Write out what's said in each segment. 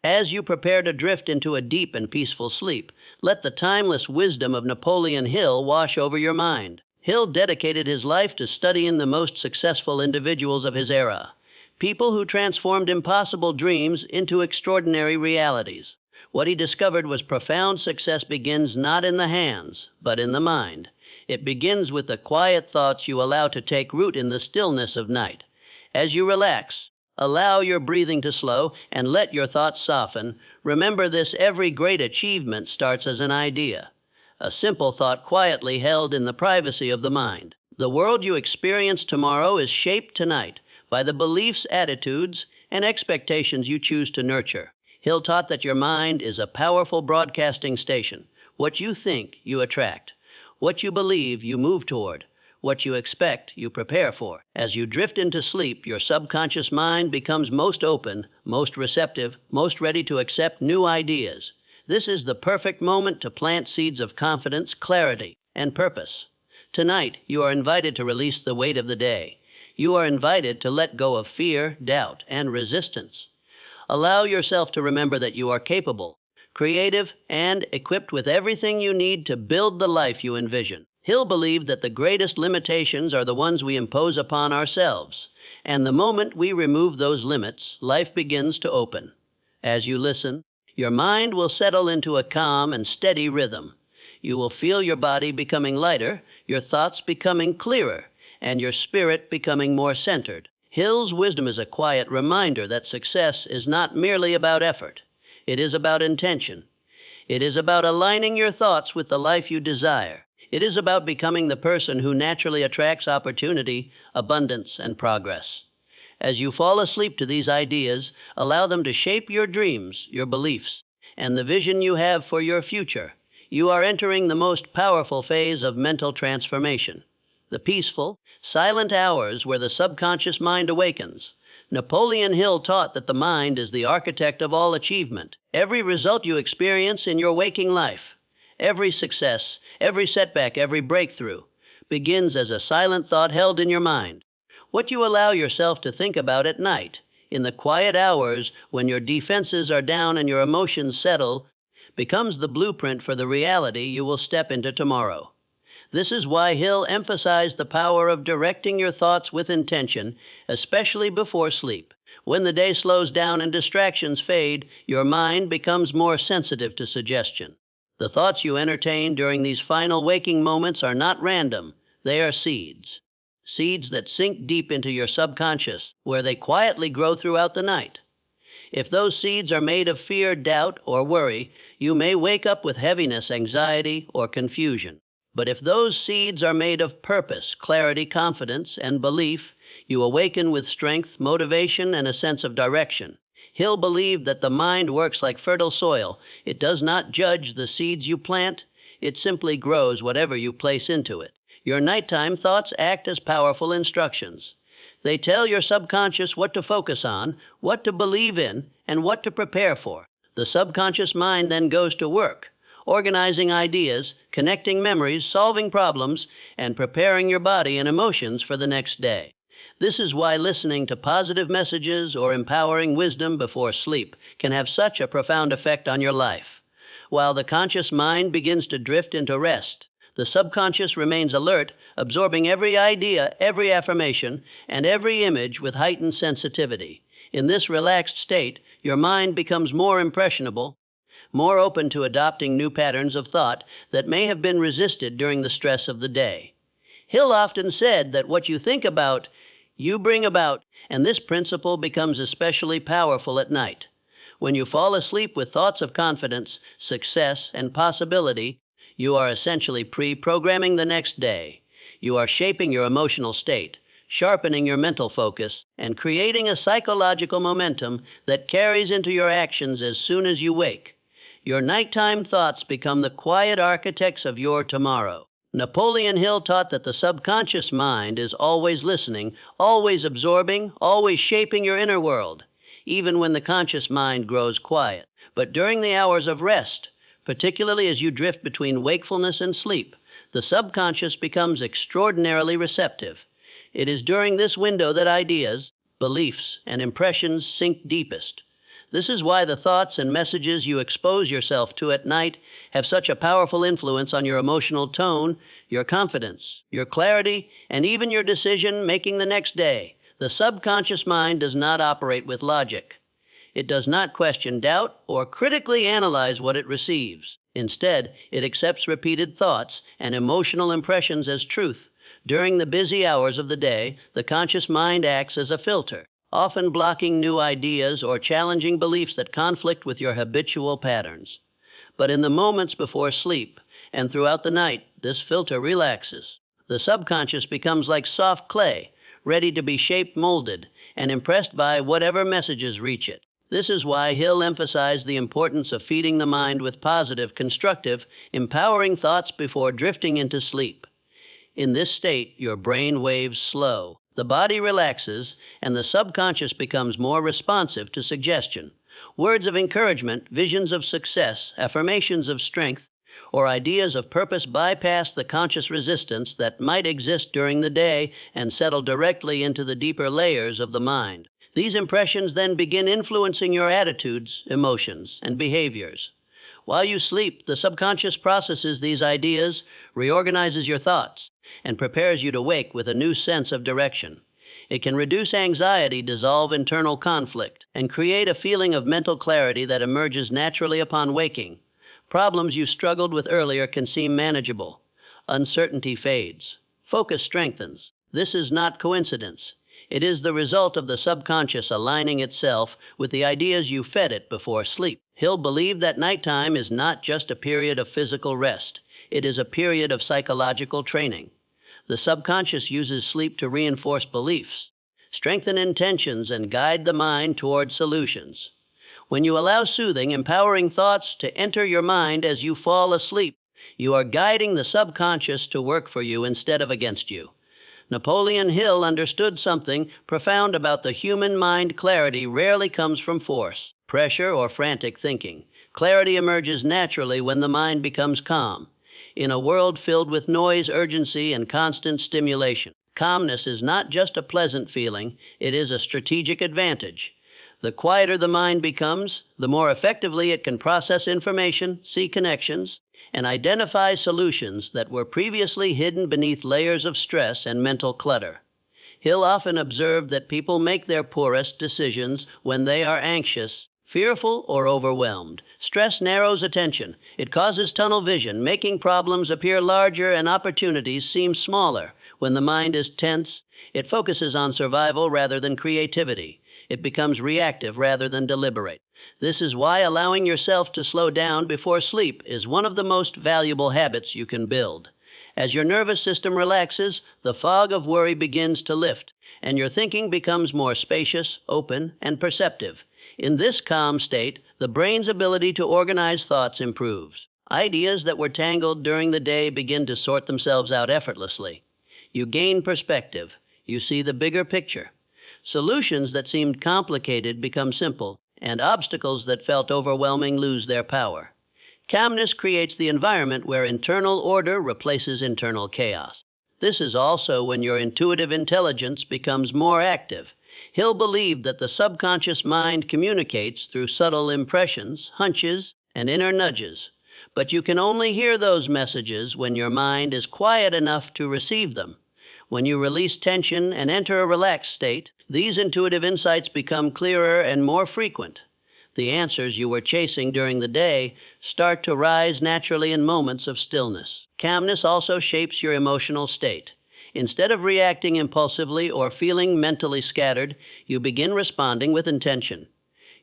As you prepare to drift into a deep and peaceful sleep, let the timeless wisdom of Napoleon Hill wash over your mind. Hill dedicated his life to studying the most successful individuals of his era, people who transformed impossible dreams into extraordinary realities. What he discovered was profound success begins not in the hands, but in the mind. It begins with the quiet thoughts you allow to take root in the stillness of night. As you relax, allow your breathing to slow and let your thoughts soften. Remember this: every great achievement starts as an idea, a simple thought quietly held in the privacy of the mind. The world you experience tomorrow is shaped tonight by the beliefs, attitudes, and expectations you choose to nurture. Hill taught that your mind is a powerful broadcasting station. What you think, you attract. What you believe, you move toward. What you expect, you prepare for. As you drift into sleep, your subconscious mind becomes most open, most receptive, most ready to accept new ideas. This is the perfect moment to plant seeds of confidence, clarity, and purpose. Tonight, you are invited to release the weight of the day. You are invited to let go of fear, doubt, and resistance. Allow yourself to remember that you are capable, creative, and equipped with everything you need to build the life you envision. Hill believed that the greatest limitations are the ones we impose upon ourselves, and the moment we remove those limits, life begins to open. As you listen, your mind will settle into a calm and steady rhythm. You will feel your body becoming lighter, your thoughts becoming clearer, and your spirit becoming more centered. Hill's wisdom is a quiet reminder that success is not merely about effort. It is about intention. It is about aligning your thoughts with the life you desire. It is about becoming the person who naturally attracts opportunity, abundance, and progress. As you fall asleep to these ideas, allow them to shape your dreams, your beliefs, and the vision you have for your future. You are entering the most powerful phase of mental transformation, the peaceful, silent hours where the subconscious mind awakens. Napoleon Hill taught that the mind is the architect of all achievement. Every result you experience in your waking life, every success, every setback, every breakthrough, begins as a silent thought held in your mind. What you allow yourself to think about at night, in the quiet hours when your defenses are down and your emotions settle, becomes the blueprint for the reality you will step into tomorrow. This is why Hill emphasized the power of directing your thoughts with intention, especially before sleep. When the day slows down and distractions fade, your mind becomes more sensitive to suggestion. The thoughts you entertain during these final waking moments are not random. They are seeds. Seeds that sink deep into your subconscious, where they quietly grow throughout the night. If those seeds are made of fear, doubt, or worry, you may wake up with heaviness, anxiety, or confusion. But if those seeds are made of purpose, clarity, confidence, and belief, you awaken with strength, motivation, and a sense of direction. Hill believed that the mind works like fertile soil. It does not judge the seeds you plant. It simply grows whatever you place into it. Your nighttime thoughts act as powerful instructions. They tell your subconscious what to focus on, what to believe in, and what to prepare for. The subconscious mind then goes to work, organizing ideas, connecting memories, solving problems, and preparing your body and emotions for the next day. This is why listening to positive messages or empowering wisdom before sleep can have such a profound effect on your life. While the conscious mind begins to drift into rest, the subconscious remains alert, absorbing every idea, every affirmation, and every image with heightened sensitivity. In this relaxed state, your mind becomes more impressionable, more open to adopting new patterns of thought that may have been resisted during the stress of the day. Hill often said that what you think about, you bring about, and this principle becomes especially powerful at night. When you fall asleep with thoughts of confidence, success, and possibility, you are essentially pre-programming the next day. You are shaping your emotional state, sharpening your mental focus, and creating a psychological momentum that carries into your actions as soon as you wake. Your nighttime thoughts become the quiet architects of your tomorrow. Napoleon Hill taught that the subconscious mind is always listening, always absorbing, always shaping your inner world, even when the conscious mind grows quiet. But during the hours of rest, particularly as you drift between wakefulness and sleep, the subconscious becomes extraordinarily receptive. It is during this window that ideas, beliefs, and impressions sink deepest. This is why the thoughts and messages you expose yourself to at night have such a powerful influence on your emotional tone, your confidence, your clarity, and even your decision making the next day. The subconscious mind does not operate with logic. It does not question, doubt, or critically analyze what it receives. Instead, it accepts repeated thoughts and emotional impressions as truth. During the busy hours of the day, the conscious mind acts as a filter, often blocking new ideas or challenging beliefs that conflict with your habitual patterns. But in the moments before sleep and throughout the night, this filter relaxes. The subconscious becomes like soft clay, ready to be shaped, molded, and impressed by whatever messages reach it. This is why Hill emphasized the importance of feeding the mind with positive, constructive, empowering thoughts before drifting into sleep. In this state, your brain waves slow, the body relaxes, and the subconscious becomes more responsive to suggestion. Words of encouragement, visions of success, affirmations of strength, or ideas of purpose bypass the conscious resistance that might exist during the day and settle directly into the deeper layers of the mind. These impressions then begin influencing your attitudes, emotions, and behaviors. While you sleep, the subconscious processes these ideas, reorganizes your thoughts, and prepares you to wake with a new sense of direction. It can reduce anxiety, dissolve internal conflict, and create a feeling of mental clarity that emerges naturally upon waking. Problems you struggled with earlier can seem manageable. Uncertainty fades. Focus strengthens. This is not coincidence. It is the result of the subconscious aligning itself with the ideas you fed it before sleep. Hill believed that nighttime is not just a period of physical rest. It is a period of psychological training. The subconscious uses sleep to reinforce beliefs, strengthen intentions, and guide the mind toward solutions. When you allow soothing, empowering thoughts to enter your mind as you fall asleep, you are guiding the subconscious to work for you instead of against you. Napoleon Hill understood something profound about the human mind. Clarity rarely comes from force, pressure, or frantic thinking. Clarity emerges naturally when the mind becomes calm. In a world filled with noise, urgency, and constant stimulation, calmness is not just a pleasant feeling, it is a strategic advantage. The quieter the mind becomes, the more effectively it can process information, see connections, and identify solutions that were previously hidden beneath layers of stress and mental clutter. Hill often observed that people make their poorest decisions when they are anxious, fearful, or overwhelmed. Stress narrows attention. It causes tunnel vision, making problems appear larger and opportunities seem smaller. When the mind is tense, it focuses on survival rather than creativity. It becomes reactive rather than deliberate. This is why allowing yourself to slow down before sleep is one of the most valuable habits you can build. As your nervous system relaxes, the fog of worry begins to lift, and your thinking becomes more spacious, open, and perceptive. In this calm state, the brain's ability to organize thoughts improves. Ideas that were tangled during the day begin to sort themselves out effortlessly. You gain perspective. You see the bigger picture. Solutions that seemed complicated become simple, and obstacles that felt overwhelming lose their power. Calmness creates the environment where internal order replaces internal chaos. This is also when your intuitive intelligence becomes more active. Hill believed that the subconscious mind communicates through subtle impressions, hunches, and inner nudges. But you can only hear those messages when your mind is quiet enough to receive them. When you release tension and enter a relaxed state, these intuitive insights become clearer and more frequent. The answers you were chasing during the day start to rise naturally in moments of stillness. Calmness also shapes your emotional state. Instead of reacting impulsively or feeling mentally scattered, you begin responding with intention.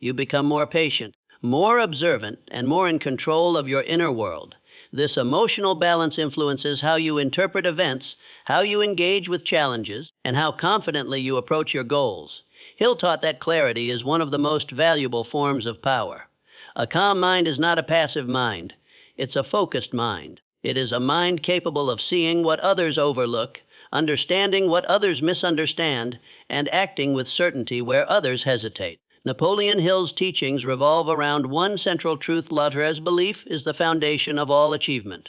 You become more patient, more observant, and more in control of your inner world. This emotional balance influences how you interpret events, how you engage with challenges, and how confidently you approach your goals. Hill taught that clarity is one of the most valuable forms of power. A calm mind is not a passive mind. It's a focused mind. It is a mind capable of seeing what others overlook, understanding what others misunderstand, and acting with certainty where others hesitate. Napoleon Hill's teachings revolve around one central truth: Luther's belief is the foundation of all achievement.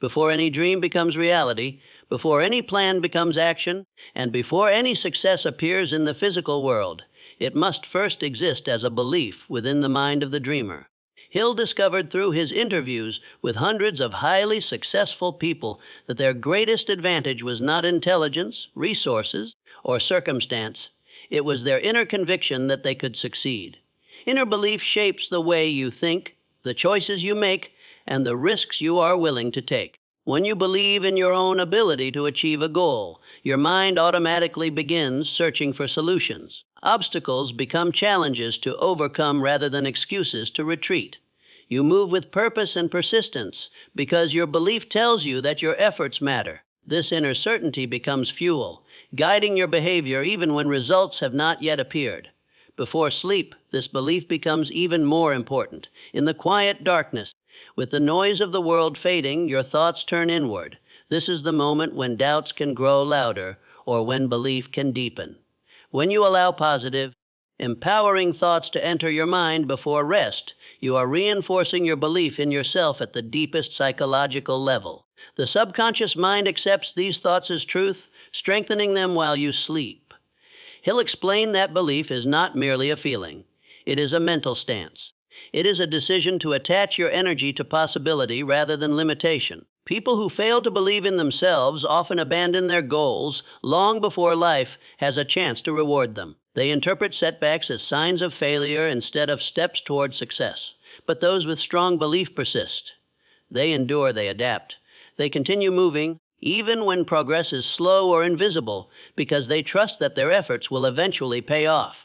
Before any dream becomes reality, before any plan becomes action, and before any success appears in the physical world, It must first exist as a belief within the mind of the dreamer. Hill discovered through his interviews with hundreds of highly successful people that their greatest advantage was not intelligence, resources, or circumstance. It was their inner conviction that they could succeed. Inner belief shapes the way you think, the choices you make, and the risks you are willing to take. When you believe in your own ability to achieve a goal, your mind automatically begins searching for solutions. Obstacles become challenges to overcome rather than excuses to retreat. You move with purpose and persistence because your belief tells you that your efforts matter. This inner certainty becomes fuel, guiding your behavior even when results have not yet appeared. Before sleep, this belief becomes even more important. In the quiet darkness, with the noise of the world fading, your thoughts turn inward. This is the moment when doubts can grow louder or when belief can deepen. When you allow positive, empowering thoughts to enter your mind before rest, you are reinforcing your belief in yourself at the deepest psychological level. The subconscious mind accepts these thoughts as truth, strengthening them while you sleep. Hill explained that belief is not merely a feeling. It is a mental stance. It is a decision to attach your energy to possibility rather than limitation. People who fail to believe in themselves often abandon their goals long before life has a chance to reward them. They interpret setbacks as signs of failure instead of steps toward success. But those with strong belief persist. They endure, they adapt. They continue moving, even when progress is slow or invisible, because they trust that their efforts will eventually pay off.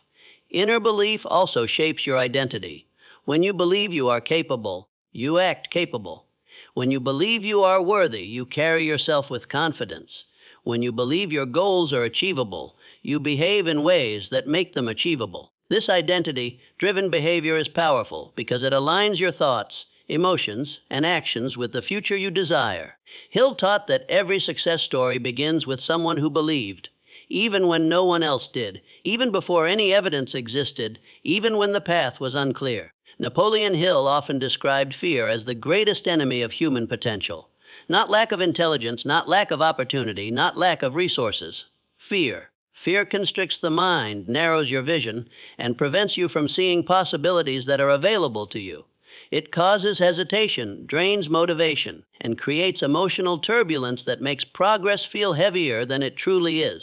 Inner belief also shapes your identity. When you believe you are capable, you act capable. When you believe you are worthy, you carry yourself with confidence. When you believe your goals are achievable, you behave in ways that make them achievable. This identity-driven behavior is powerful because it aligns your thoughts, emotions, and actions with the future you desire. Hill taught that every success story begins with someone who believed, even when no one else did, even before any evidence existed, even when the path was unclear. Napoleon Hill often described fear as the greatest enemy of human potential. Not lack of intelligence, not lack of opportunity, not lack of resources. Fear. Fear constricts the mind, narrows your vision, and prevents you from seeing possibilities that are available to you. It causes hesitation, drains motivation, and creates emotional turbulence that makes progress feel heavier than it truly is.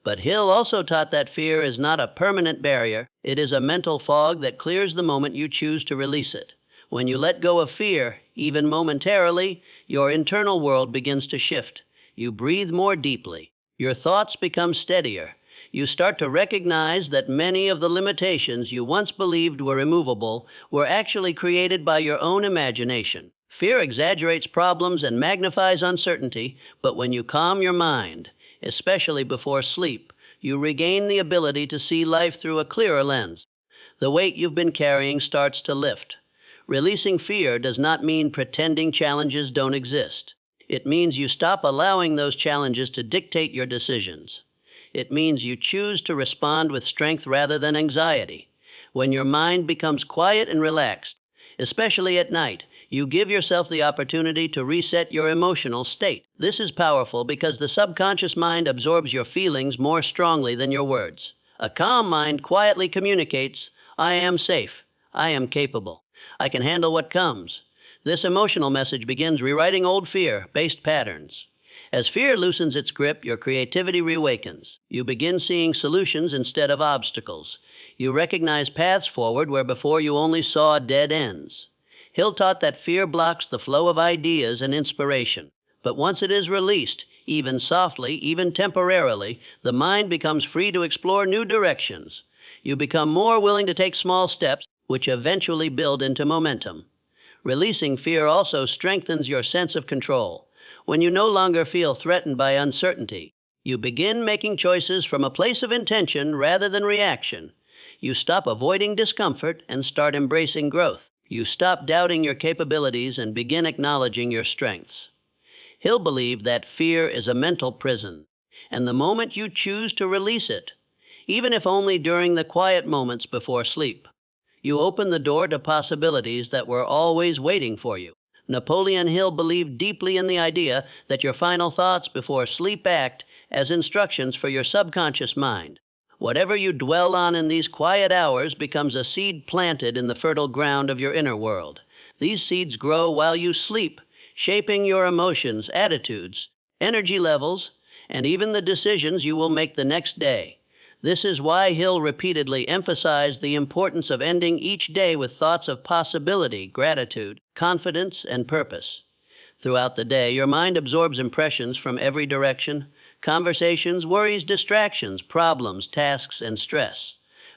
But Hill also taught that fear is not a permanent barrier. It is a mental fog that clears the moment you choose to release it. When you let go of fear, even momentarily, your internal world begins to shift. You breathe more deeply. Your thoughts become steadier. You start to recognize that many of the limitations you once believed were immovable were actually created by your own imagination. Fear exaggerates problems and magnifies uncertainty, but when you calm your mind, especially before sleep, you regain the ability to see life through a clearer lens. The weight you've been carrying starts to lift. Releasing fear does not mean pretending challenges don't exist. It means you stop allowing those challenges to dictate your decisions. It means you choose to respond with strength rather than anxiety. When your mind becomes quiet and relaxed, especially at night, you give yourself the opportunity to reset your emotional state. This is powerful because the subconscious mind absorbs your feelings more strongly than your words. A calm mind quietly communicates, "I am safe. I am capable. I can handle what comes." This emotional message begins rewriting old fear-based patterns. As fear loosens its grip, your creativity reawakens. You begin seeing solutions instead of obstacles. You recognize paths forward where before you only saw dead ends. Hill taught that fear blocks the flow of ideas and inspiration. But once it is released, even softly, even temporarily, the mind becomes free to explore new directions. You become more willing to take small steps, which eventually build into momentum. Releasing fear also strengthens your sense of control. When you no longer feel threatened by uncertainty, you begin making choices from a place of intention rather than reaction. You stop avoiding discomfort and start embracing growth. You stop doubting your capabilities and begin acknowledging your strengths. Hill believed that fear is a mental prison, and the moment you choose to release it, even if only during the quiet moments before sleep, you open the door to possibilities that were always waiting for you. Napoleon Hill believed deeply in the idea that your final thoughts before sleep act as instructions for your subconscious mind. Whatever you dwell on in these quiet hours becomes a seed planted in the fertile ground of your inner world. These seeds grow while you sleep, shaping your emotions, attitudes, energy levels, and even the decisions you will make the next day. This is why Hill repeatedly emphasized the importance of ending each day with thoughts of possibility, gratitude, confidence, and purpose. Throughout the day, your mind absorbs impressions from every direction: conversations, worries, distractions, problems, tasks, and stress.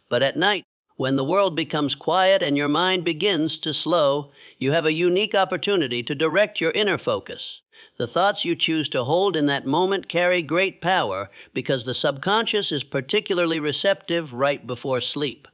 But at night, when the world becomes quiet and your mind begins to slow, you have a unique opportunity to direct your inner focus. The thoughts you choose to hold in that moment carry great power because the subconscious is particularly receptive right before sleep.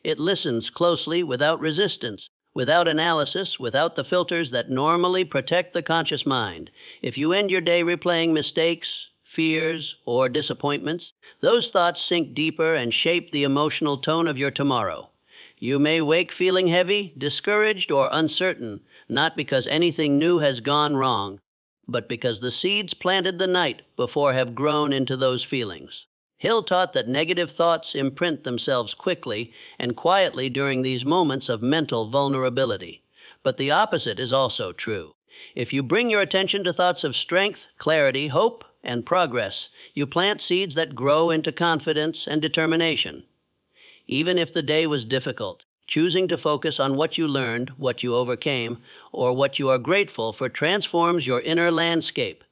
It listens closely without resistance, without analysis, without the filters that normally protect the conscious mind. If you end your day replaying mistakes, fears, or disappointments, those thoughts sink deeper and shape the emotional tone of your tomorrow. You may wake feeling heavy, discouraged, or uncertain, not because anything new has gone wrong, but because the seeds planted the night before have grown into those feelings. Hill taught that negative thoughts imprint themselves quickly and quietly during these moments of mental vulnerability. But the opposite is also true. If you bring your attention to thoughts of strength, clarity, hope, and progress, you plant seeds that grow into confidence and determination. Even if the day was difficult, choosing to focus on what you learned, what you overcame, or what you are grateful for transforms your inner landscape.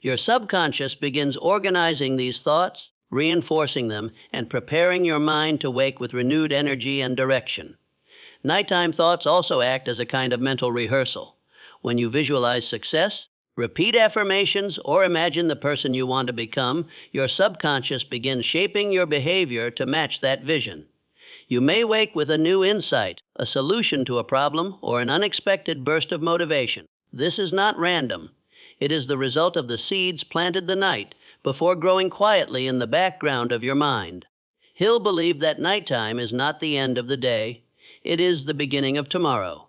Your subconscious begins organizing these thoughts, reinforcing them, and preparing your mind to wake with renewed energy and direction. Nighttime thoughts also act as a kind of mental rehearsal. When you visualize success, repeat affirmations, or imagine the person you want to become, your subconscious begins shaping your behavior to match that vision. You may wake with a new insight, a solution to a problem, or an unexpected burst of motivation. This is not random. It is the result of the seeds planted the night before growing quietly in the background of your mind. Hill believed that nighttime is not the end of the day. It is the beginning of tomorrow.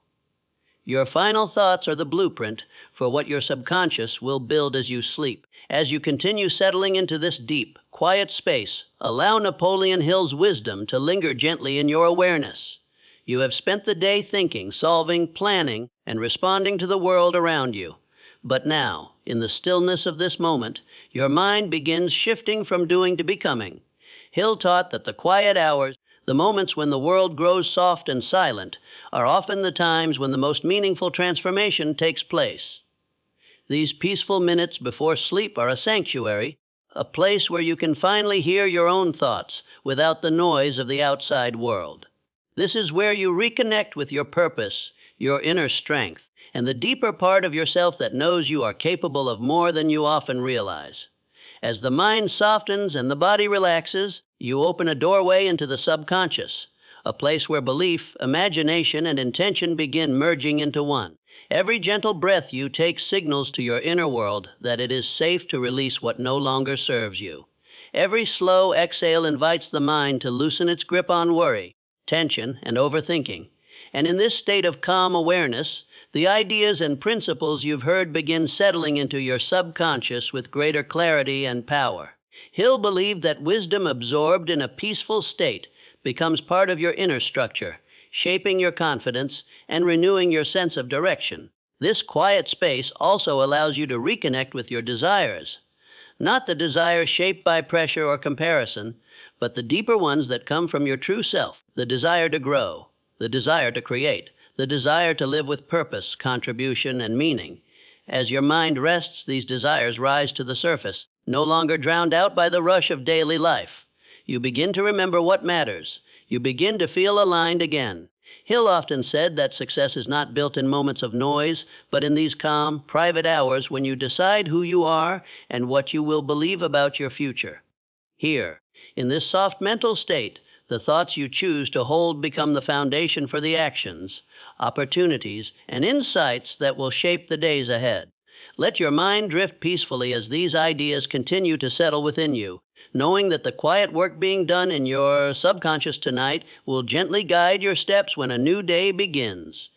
Your final thoughts are the blueprint for what your subconscious will build as you sleep. As you continue settling into this deep, quiet space, allow Napoleon Hill's wisdom to linger gently in your awareness. You have spent the day thinking, solving, planning, and responding to the world around you. But now, in the stillness of this moment, your mind begins shifting from doing to becoming. Hill taught that the quiet hours, the moments when the world grows soft and silent, are often the times when the most meaningful transformation takes place. These peaceful minutes before sleep are a sanctuary, a place where you can finally hear your own thoughts without the noise of the outside world. This is where you reconnect with your purpose, your inner strength, and the deeper part of yourself that knows you are capable of more than you often realize. As the mind softens and the body relaxes, you open a doorway into the subconscious, a place where belief, imagination, and intention begin merging into one. Every gentle breath you take signals to your inner world that it is safe to release what no longer serves you. Every slow exhale invites the mind to loosen its grip on worry, tension, and overthinking. And in this state of calm awareness, the ideas and principles you've heard begin settling into your subconscious with greater clarity and power. Hill believed that wisdom absorbed in a peaceful state becomes part of your inner structure, shaping your confidence and renewing your sense of direction. This quiet space also allows you to reconnect with your desires. Not the desires shaped by pressure or comparison, but the deeper ones that come from your true self, the desire to grow, the desire to create, the desire to live with purpose, contribution, and meaning. As your mind rests, these desires rise to the surface, no longer drowned out by the rush of daily life. You begin to remember what matters. You begin to feel aligned again. Hill often said that success is not built in moments of noise, but in these calm, private hours when you decide who you are and what you will believe about your future. Here, in this soft mental state, the thoughts you choose to hold become the foundation for the actions, opportunities, and insights that will shape the days ahead. Let your mind drift peacefully as these ideas continue to settle within you, knowing that the quiet work being done in your subconscious tonight will gently guide your steps when a new day begins.